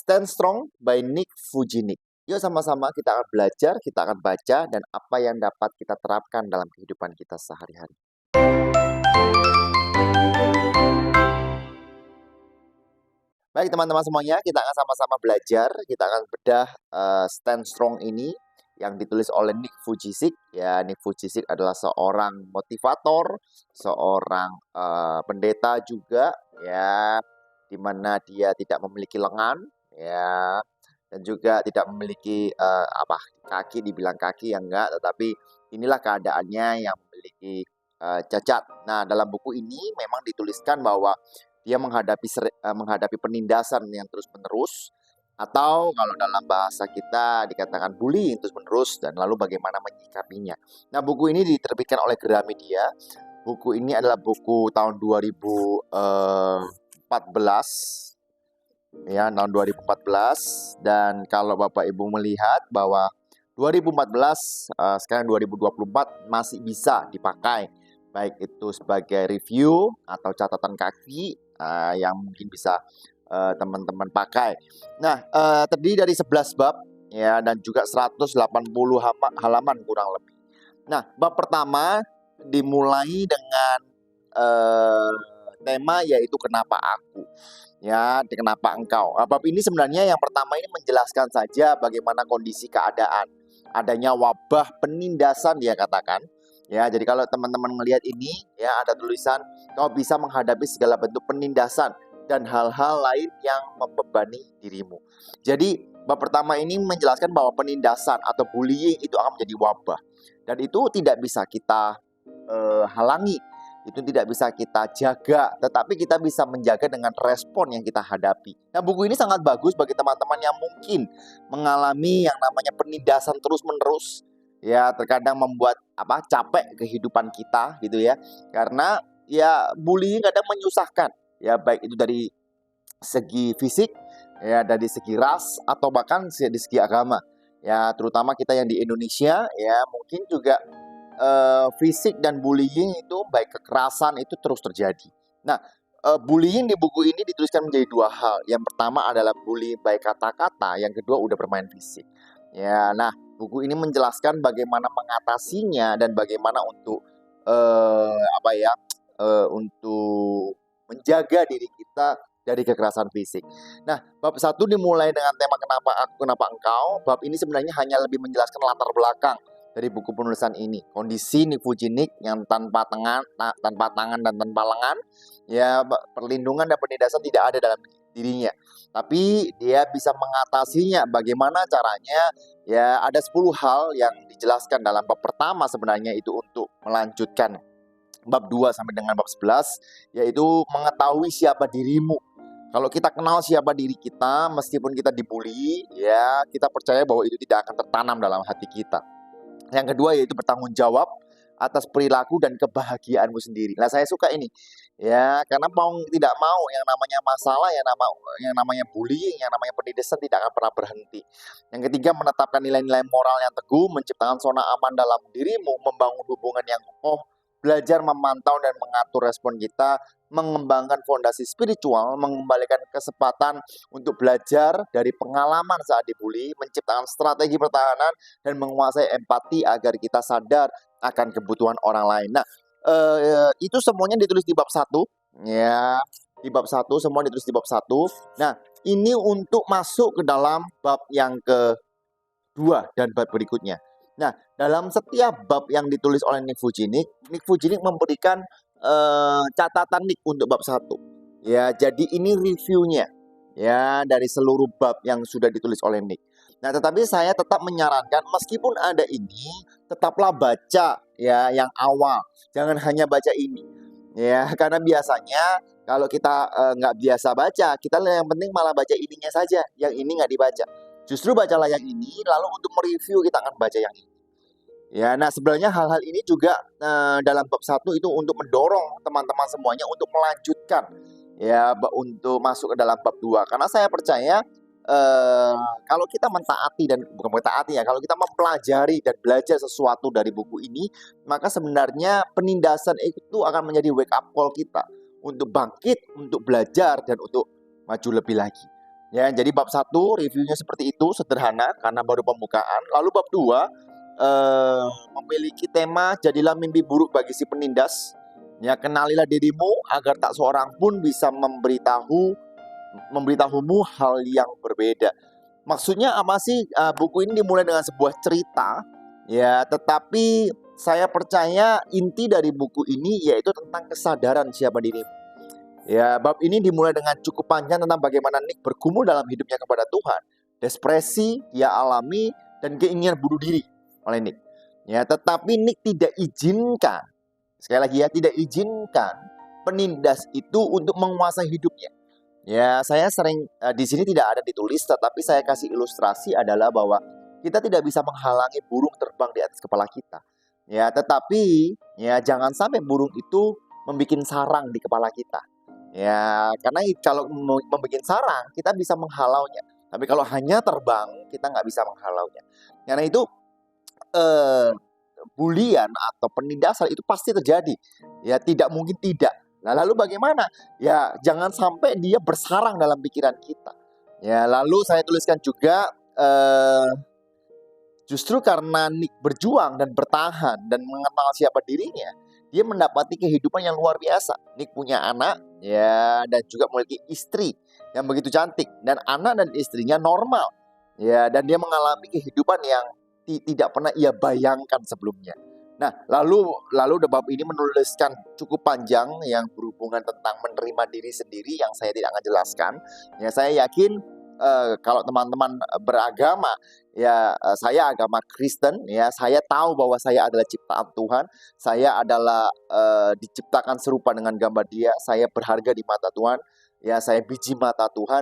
Stand Strong by Nick Vujicic. Yuk sama-sama kita akan belajar, kita akan baca, dan apa yang dapat kita terapkan dalam kehidupan kita sehari-hari. Baik teman-teman semuanya, kita akan sama-sama belajar, kita akan bedah Stand Strong ini yang ditulis oleh Nick Vujicic. Ya, Nick Vujicic adalah seorang motivator, seorang pendeta juga, ya, di mana dia tidak memiliki lengan, ya, dan juga tidak memiliki kaki, dibilang kaki yang enggak, tetapi inilah keadaannya yang memiliki cacat. Nah, dalam buku ini memang dituliskan bahwa dia menghadapi penindasan yang terus-menerus, atau kalau dalam bahasa kita dikatakan bullying terus-menerus, dan lalu bagaimana menyikapinya. Nah, buku ini diterbitkan oleh Gramedia. Buku ini adalah buku tahun 2014, ya, tahun 2014. Dan kalau Bapak Ibu melihat bahwa 2014 sekarang 2024 masih bisa dipakai, baik itu sebagai review atau catatan kaki yang mungkin bisa teman-teman pakai. Nah, terdiri dari 11 bab, ya, dan juga 180 halaman kurang lebih. Nah, bab pertama dimulai dengan tema yaitu kenapa aku, ya, kenapa engkau. Bab ini sebenarnya yang pertama ini menjelaskan saja bagaimana kondisi keadaan adanya wabah penindasan, dia katakan. Ya, jadi kalau teman-teman melihat ini, ya, ada tulisan kau bisa menghadapi segala bentuk penindasan dan hal-hal lain yang membebani dirimu. Jadi bab pertama ini menjelaskan bahwa penindasan atau bullying itu akan menjadi wabah, dan itu tidak bisa kita halangi, itu tidak bisa kita jaga, tetapi kita bisa menjaga dengan respon yang kita hadapi. Nah, buku ini sangat bagus bagi teman-teman yang mungkin mengalami yang namanya penindasan terus-menerus. Ya, terkadang membuat capek kehidupan kita gitu ya. Karena ya bullying kadang menyusahkan. Ya, baik itu dari segi fisik, ya, dari segi ras, atau bahkan dari segi agama. Ya, terutama kita yang di Indonesia, ya, mungkin juga fisik dan bullying itu, baik kekerasan itu terus terjadi. Nah, bullying di buku ini dituliskan menjadi dua hal. Yang pertama adalah bullying baik kata-kata, yang kedua udah bermain fisik. Ya, nah, buku ini menjelaskan bagaimana mengatasinya dan bagaimana untuk untuk menjaga diri kita dari kekerasan fisik. Nah, bab 1 dimulai dengan tema kenapa aku, kenapa engkau. Bab ini sebenarnya hanya lebih menjelaskan latar belakang dari buku penulisan ini. Kondisi Nick Vujicic yang tanpa tangan dan tanpa lengan, ya, perlindungan dan penindasan tidak ada dalam dirinya. Tapi dia bisa mengatasinya. Bagaimana caranya? Ya, ada 10 hal yang dijelaskan dalam bab pertama sebenarnya itu untuk melanjutkan bab 2 sampai dengan bab 11, yaitu mengetahui siapa dirimu. Kalau kita kenal siapa diri kita, meskipun kita dibully, ya, kita percaya bahwa itu tidak akan tertanam dalam hati kita. Yang kedua yaitu bertanggung jawab atas perilaku dan kebahagiaanmu sendiri. Nah, saya suka ini, ya, karena mau tidak mau yang namanya masalah, yang namanya bullying, yang namanya penindasan tidak akan pernah berhenti. Yang ketiga, menetapkan nilai-nilai moral yang teguh, menciptakan zona aman dalam dirimu, membangun hubungan yang kokoh, belajar memantau dan mengatur respon kita, mengembangkan fondasi spiritual, mengembalikan kesempatan untuk belajar dari pengalaman saat dibully, menciptakan strategi pertahanan, dan menguasai empati agar kita sadar akan kebutuhan orang lain. Nah, itu semuanya ditulis di bab 1, ya. Di bab 1, semua ditulis di bab 1. Nah, ini untuk masuk ke dalam bab yang kedua dan bab berikutnya. Nah, dalam setiap bab yang ditulis oleh Nick Vujicic memberikan catatan Nick untuk bab 1. Ya, jadi ini reviewnya, ya, dari seluruh bab yang sudah ditulis oleh Nick. Nah, tetapi saya tetap menyarankan meskipun ada ini, tetaplah baca, ya, yang awal. Jangan hanya baca ini. Ya, karena biasanya kalau kita nggak biasa baca, kita yang penting malah baca ininya saja, yang ini nggak dibaca. Justru bacalah yang ini, lalu untuk mereview kita akan baca yang ini. Ya, nah, sebenarnya hal-hal ini juga dalam bab 1 itu untuk mendorong teman-teman semuanya untuk melanjutkan, ya, untuk masuk ke dalam bab 2. Karena saya percaya kalau kita mentaati, dan bukan mentaati ya, kalau kita mempelajari dan belajar sesuatu dari buku ini, maka sebenarnya penindasan itu akan menjadi wake up call kita untuk bangkit, untuk belajar, dan untuk maju lebih lagi. Ya, jadi bab 1 reviewnya seperti itu, sederhana karena baru pembukaan. Lalu bab 2 memiliki tema jadilah mimpi buruk bagi si penindas. Ya, kenalilah dirimu agar tak seorang pun bisa memberitahumu hal yang berbeda. Maksudnya apa sih? Buku ini dimulai dengan sebuah cerita, ya, tetapi saya percaya inti dari buku ini yaitu tentang kesadaran siapa dirimu. Ya, bab ini dimulai dengan cukup panjang tentang bagaimana Nick bergumul dalam hidupnya kepada Tuhan, depresi ia alami, dan keinginan bunuh diri oleh Nick. Ya, tetapi Nick tidak izinkan, sekali lagi ya, tidak izinkan penindas itu untuk menguasai hidupnya. Ya, saya sering di sini tidak ada ditulis, tetapi saya kasih ilustrasi adalah bahwa kita tidak bisa menghalangi burung terbang di atas kepala kita. Ya, tetapi ya jangan sampai burung itu membuat sarang di kepala kita. Ya, karena kalau membuat sarang, kita bisa menghalaunya. Tapi kalau hanya terbang, kita nggak bisa menghalaunya. Karena itu, bulian atau penindasan itu pasti terjadi. Ya, tidak mungkin tidak. Nah, lalu bagaimana? Ya, jangan sampai dia bersarang dalam pikiran kita. Ya, lalu saya tuliskan juga, justru karena Nick berjuang dan bertahan dan mengenal siapa dirinya, dia mendapati kehidupan yang luar biasa. Nick punya anak, ya, dan juga memiliki istri yang begitu cantik, dan anak dan istrinya normal, ya, dan dia mengalami kehidupan yang tidak pernah ia bayangkan sebelumnya. Nah, lalu bab ini menuliskan cukup panjang yang berhubungan tentang menerima diri sendiri yang saya tidak akan jelaskan. Ya, saya yakin kalau teman-teman beragama, ya, saya agama Kristen, ya, saya tahu bahwa saya adalah ciptaan Tuhan, saya adalah diciptakan serupa dengan gambar Dia, saya berharga di mata Tuhan, ya, saya biji mata Tuhan,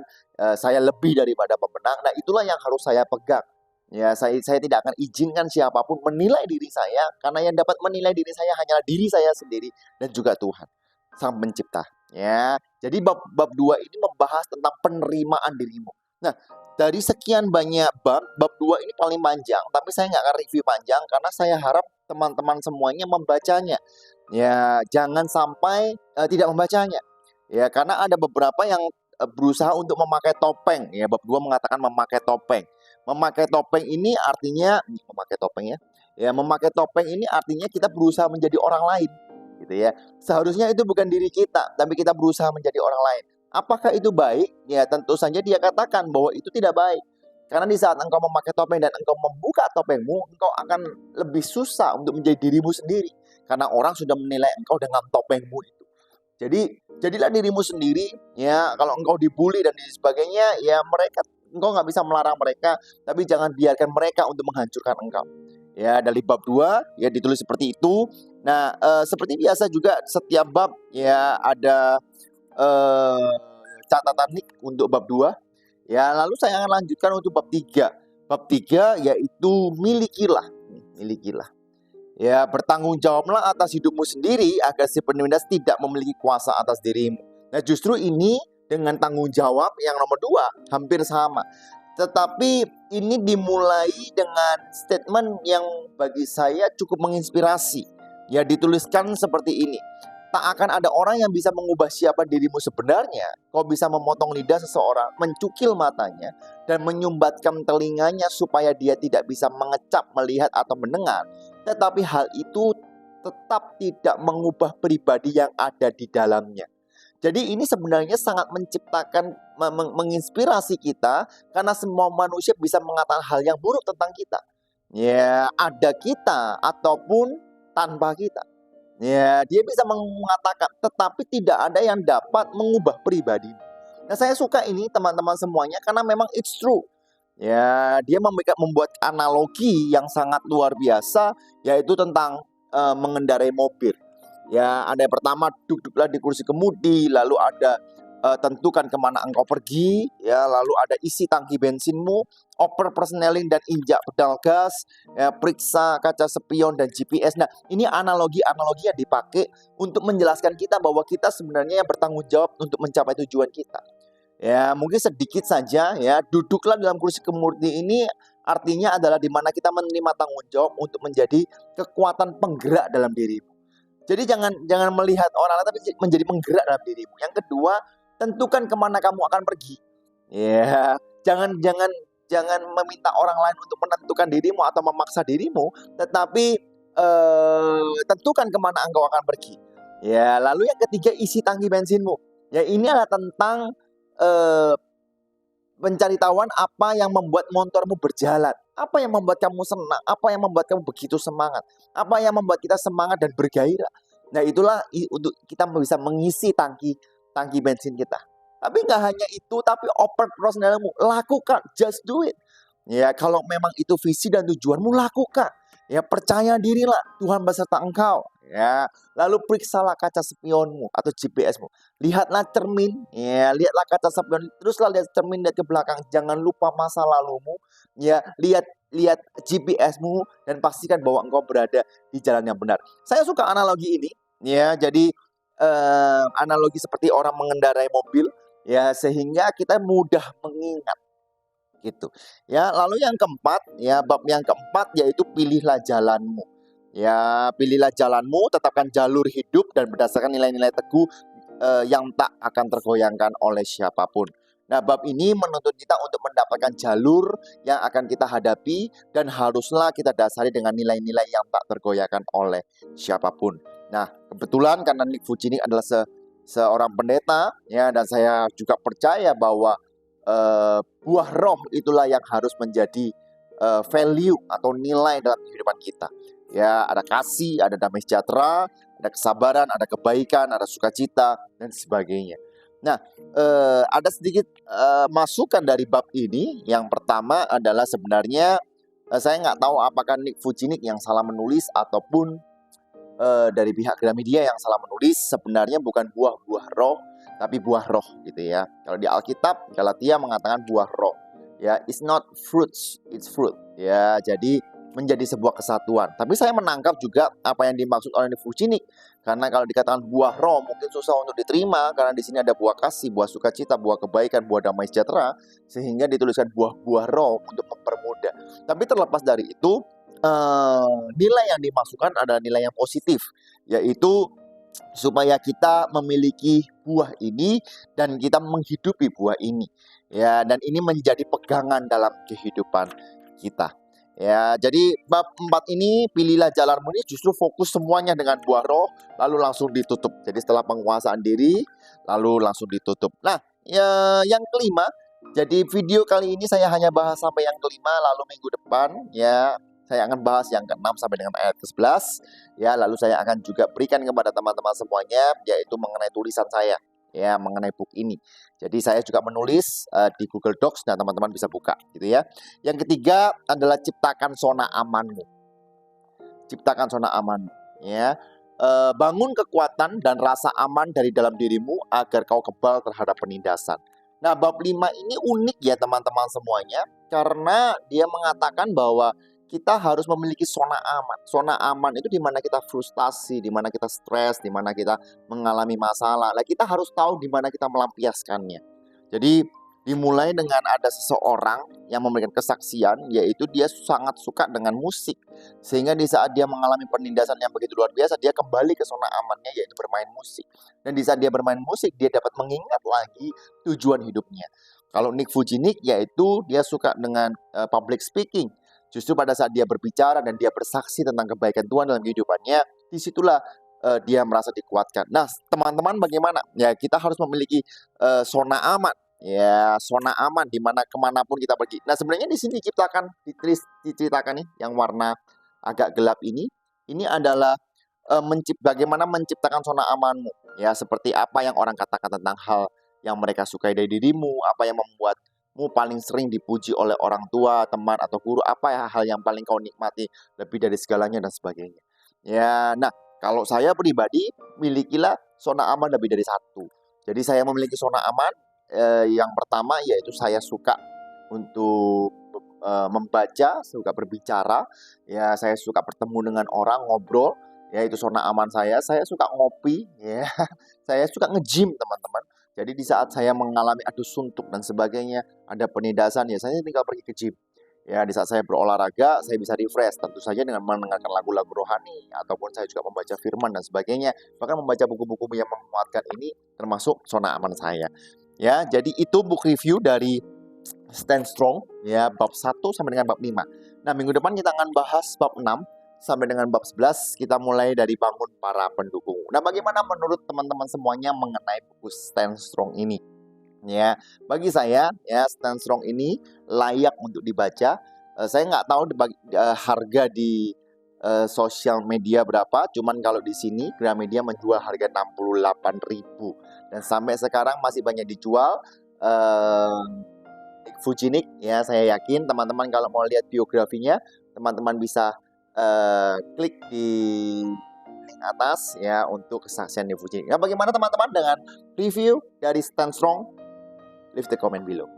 saya lebih daripada pemenang. Nah, itulah yang harus saya pegang. Ya, saya tidak akan izinkan siapapun menilai diri saya, karena yang dapat menilai diri saya hanyalah diri saya sendiri dan juga Tuhan, Sang Pencipta. Ya, jadi bab 2 ini membahas tentang penerimaan dirimu. Nah, dari sekian banyak bab 2 ini paling panjang, tapi saya nggak akan review panjang karena saya harap teman-teman semuanya membacanya. Ya, jangan sampai tidak membacanya. Ya, karena ada beberapa yang berusaha untuk memakai topeng. Ya, bab 2 mengatakan memakai topeng. Memakai topeng ini artinya memakai topeng ya. Ya, memakai topeng ini artinya kita berusaha menjadi orang lain, gitu ya. Seharusnya itu bukan diri kita, tapi kita berusaha menjadi orang lain. Apakah itu baik? Ya, tentu saja dia katakan bahwa itu tidak baik. Karena di saat engkau memakai topeng dan engkau membuka topengmu, engkau akan lebih susah untuk menjadi dirimu sendiri. Karena orang sudah menilai engkau dengan topengmu itu. Jadi, jadilah dirimu sendiri, ya. Kalau engkau dibully dan sebagainya, ya engkau nggak bisa melarang mereka, tapi jangan biarkan mereka untuk menghancurkan engkau. Ya, dari bab 2 ya ditulis seperti itu. Nah, seperti biasa juga setiap bab ya ada catatan Nick untuk bab 2. Ya, lalu saya akan lanjutkan untuk bab 3. Bab 3 yaitu milikilah. Ya, bertanggung jawablah atas hidupmu sendiri agar si penindas tidak memiliki kuasa atas dirimu. Nah, justru ini dengan tanggung jawab yang nomor 2 hampir sama. Tetapi ini dimulai dengan statement yang bagi saya cukup menginspirasi. Ya, dituliskan seperti ini. Tak akan ada orang yang bisa mengubah siapa dirimu sebenarnya. Kau bisa memotong lidah seseorang, mencukil matanya, dan menyumbatkan telinganya supaya dia tidak bisa mengecap, melihat, atau mendengar. Tetapi hal itu tetap tidak mengubah pribadi yang ada di dalamnya. Jadi ini sebenarnya sangat menciptakan, menginspirasi kita, karena semua manusia bisa mengatakan hal yang buruk tentang kita. Ya, ada kita ataupun tanpa kita. Ya, dia bisa mengatakan, tetapi tidak ada yang dapat mengubah pribadi. Nah, saya suka ini teman-teman semuanya karena memang it's true. Ya, dia membuat analogi yang sangat luar biasa, yaitu tentang mengendarai mobil. Ya, ada yang pertama, duduklah di kursi kemudi, lalu ada tentukan kemana engkau pergi, ya, lalu ada isi tangki bensinmu, oper persneling dan injak pedal gas, ya, periksa kaca spion dan GPS. Nah, ini analogi-analogi yang dipakai untuk menjelaskan kita bahwa kita sebenarnya yang bertanggung jawab untuk mencapai tujuan kita. Ya, mungkin sedikit saja, ya, duduklah dalam kursi kemudi ini artinya adalah di mana kita menerima tanggung jawab untuk menjadi kekuatan penggerak dalam dirimu. Jadi jangan melihat orang lain, tapi menjadi penggerak dalam dirimu. Yang kedua, tentukan kemana kamu akan pergi. Ya, jangan jangan jangan meminta orang lain untuk menentukan dirimu atau memaksa dirimu, tetapi, tentukan kemana engkau akan pergi. Ya, lalu yang ketiga, isi tangki bensinmu. Ya, ini adalah tentang, eee, mencari tahuan apa yang membuat motormu berjalan, apa yang membuat kamu senang, apa yang membuat kamu begitu semangat, apa yang membuat kita semangat dan bergairah. Nah, itulah untuk kita bisa mengisi tangki tangki bensin kita. Tapi nggak hanya itu, tapi oper terus dalammu, lakukan, just do it. Ya, kalau memang itu visi dan tujuanmu, lakukan. Ya, percaya dirilah, Tuhan beserta engkau. Ya, lalu periksalah kaca spionmu atau GPS-mu. Lihatlah cermin, ya, lihatlah kaca spion, teruslah lihat cermin, lihat ke belakang. Jangan lupa masa lalumu, ya, lihat lihat GPS-mu dan pastikan bahwa engkau berada di jalan yang benar. Saya suka analogi ini, ya. Jadi analogi seperti orang mengendarai mobil, ya, sehingga kita mudah mengingat gitu. Ya, lalu yang keempat, ya, bab yang keempat yaitu pilihlah jalanmu. Ya, pilihlah jalanmu, tetapkan jalur hidup dan berdasarkan nilai-nilai teguh yang tak akan tergoyangkan oleh siapapun. Nah, bab ini menuntut kita untuk mendapatkan jalur yang akan kita hadapi dan haruslah kita dasari dengan nilai-nilai yang tak tergoyahkan oleh siapapun. Nah, kebetulan karena Nick Vujicic adalah seorang pendeta, ya, dan saya juga percaya bahwa buah roh itulah yang harus menjadi value atau nilai dalam kehidupan kita. Ya, ada kasih, ada damai sejahtera, ada kesabaran, ada kebaikan, ada sukacita, dan sebagainya. Nah, ada sedikit masukan dari bab ini. Yang pertama adalah sebenarnya saya nggak tahu apakah Nick Vujicic yang salah menulis ataupun dari pihak Gramedia yang salah menulis. Sebenarnya bukan buah-buah roh, tapi buah roh gitu ya. Kalau di Alkitab, Galatia mengatakan buah roh. Ya, it's not fruits, it's fruit. Ya, jadi menjadi sebuah kesatuan. Tapi saya menangkap juga apa yang dimaksud oleh Nick Vujicic. Karena kalau dikatakan buah roh mungkin susah untuk diterima karena di sini ada buah kasih, buah sukacita, buah kebaikan, buah damai sejahtera, sehingga dituliskan buah-buah roh untuk mempermudah. Tapi terlepas dari itu, nilai yang dimasukkan adalah nilai yang positif, yaitu supaya kita memiliki buah ini dan kita menghidupi buah ini. Ya, dan ini menjadi pegangan dalam kehidupan kita. Ya, jadi bab 4 ini, pilihlah jalanmu, ini justru fokus semuanya dengan buah roh, lalu langsung ditutup. Jadi setelah penguasaan diri, lalu langsung ditutup. Nah, ya, yang kelima, jadi video kali ini saya hanya bahas sampai yang kelima, lalu minggu depan, ya, saya akan bahas yang ke-6 sampai dengan ayat ke-11. Ya, lalu saya akan juga berikan kepada teman-teman semuanya, yaitu mengenai tulisan saya, ya, mengenai book ini. Jadi saya juga menulis di Google Docs, dan teman-teman bisa buka, gitu ya. Yang ketiga adalah ciptakan zona amanmu. Ciptakan zona aman, ya. Bangun kekuatan dan rasa aman dari dalam dirimu agar kau kebal terhadap penindasan. Nah, bab 5 ini unik ya teman-teman semuanya, karena dia mengatakan bahwa kita harus memiliki zona aman. Zona aman itu di mana kita frustasi, di mana kita stres, di mana kita mengalami masalah. Lah, kita harus tahu di mana kita melampiaskannya. Jadi dimulai dengan ada seseorang yang memberikan kesaksian, yaitu dia sangat suka dengan musik. Sehingga di saat dia mengalami penindasan yang begitu luar biasa, dia kembali ke zona amannya, yaitu bermain musik. Dan di saat dia bermain musik, dia dapat mengingat lagi tujuan hidupnya. Kalau Nick Vujicic, yaitu dia suka dengan public speaking. Justru pada saat dia berbicara dan dia bersaksi tentang kebaikan Tuhan dalam kehidupannya, disitulah dia merasa dikuatkan. Nah, teman-teman bagaimana? Ya, kita harus memiliki zona aman. Ya, zona aman di mana kemanapun kita pergi. Nah, sebenarnya di sini diceritakan nih yang warna agak gelap ini adalah bagaimana menciptakan zona amanmu. Ya, seperti apa yang orang katakan tentang hal yang mereka sukai dari dirimu, apa yang membuatmu paling sering dipuji oleh orang tua, teman, atau guru, apa ya hal yang paling kau nikmati lebih dari segalanya, dan sebagainya. Ya, nah, kalau saya pribadi, milikilah zona aman lebih dari satu. Jadi saya memiliki zona aman. Yang pertama yaitu saya suka untuk membaca, suka berbicara, ya, saya suka bertemu dengan orang, ngobrol, ya, itu zona aman saya. Saya suka ngopi, ya, saya suka nge-gym teman-teman. Jadi di saat saya mengalami adu suntuk dan sebagainya, ada penindasan, ya saya tinggal pergi ke gym. Ya, di saat saya berolahraga, saya bisa refresh, tentu saja dengan mendengarkan lagu-lagu rohani, ataupun saya juga membaca firman dan sebagainya. Bahkan membaca buku-buku yang menguatkan ini termasuk zona aman saya. Ya, jadi itu book review dari Stand Strong ya, bab 1 sampai dengan bab 5. Nah, minggu depan kita akan bahas bab 6 sampai dengan bab 11. Kita mulai dari bangun para pendukung. Nah, bagaimana menurut teman-teman semuanya mengenai buku Stand Strong ini? Ya, bagi saya ya, Stand Strong ini layak untuk dibaca. Saya nggak tahu harga di sosial media berapa, cuman kalau di sini Gramedia menjual harga 68.000 dan sampai sekarang masih banyak dijual. Fujinik ya, saya yakin teman-teman kalau mau lihat biografinya, teman-teman bisa klik di link atas ya untuk kesaksian di Fujinik. Nah, bagaimana teman-teman dengan review dari Stand Strong? Leave the comment below.